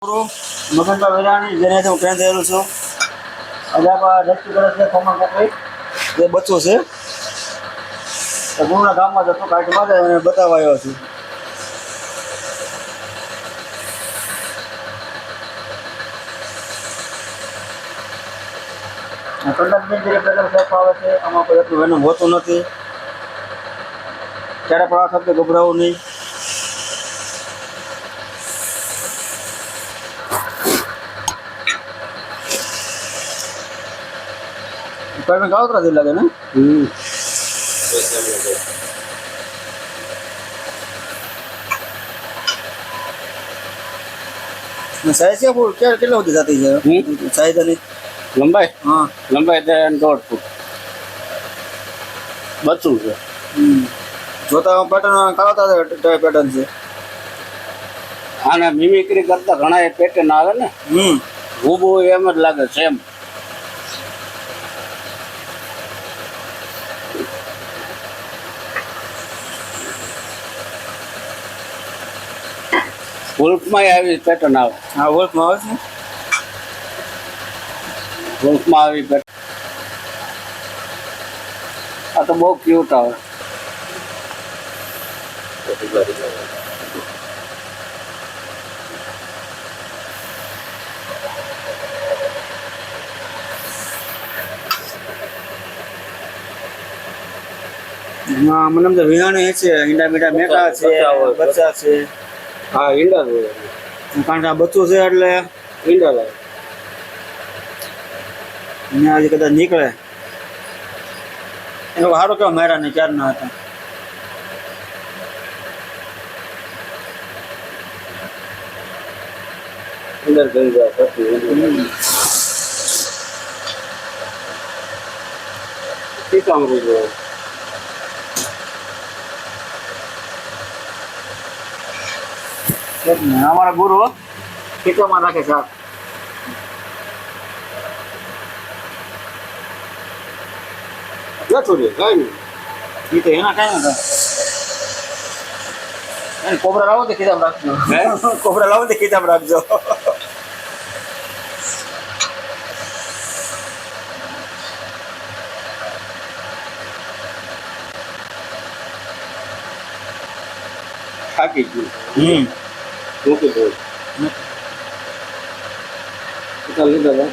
મગનભાઈ વેરાણી જેને હું ટ્રેન થયેલું છું આજે આપણે રેસ્ક્યુ કરે છે કોમન કોકરી જે બચ્ચું છે ગુરુના ગામમાં જતો કાઢમાં જાય અને બતાવવા આવ્યો છું. કંડક્ટરની જે પેટ્રોલ સેફ આવે છે આમાં કોઈ એટલું વેનમ હોતું નથી. ત્યારે પણ આ શબ્દ ગભરાવું નહીં. પેટ્રોલ કાવતરાથી લાગે ને સાઈઝ છે પૂર કેટલા સુધી જતી છે સાઈઝ અને લંબાઈ હા લંબાઈ 1.5 ફૂટ બચ્ચું છે. જોતા પેટર્ન કાવતા પેટર્ન છે. આને મિમિક્રી કરતા ઘણા એ પેટર્ન આવે ને હૂબહૂ એમ જ લાગે સેમ. વોલ્ફમાં આવી પેટર્ન આવે. હા વોલ્ફમાં આવે છે. વોલ્ફમાં આવી પેટર્ન આ તો બહુ ક્યુટ આવે. મને તો વિહાણી છે ઈંડા મીંડા મેકા છે બચ્ચા છે. હા ઈંડા કારણ કે આ બચ્ચું છે એટલે ઈંડા લાગે. અહીંયા હજી કદાચ નીકળે એ લોકો સારું કેવા માર્યા ને ચાર ના હતા. અંદર ગઈ જાય પછી પીતાંબરી જોયું. અમારા ગુરુ ખીચામાં રાખે શાક. છોડીએ કઈ નહીં એ તો એના કઈ ના થાય. કોબરા લાવો તો ખીચામાં રાખજો. કોબરા લાવો તો ખીચામાં રાખજો. થાકી ગયું. મૂકી દઉં લીધા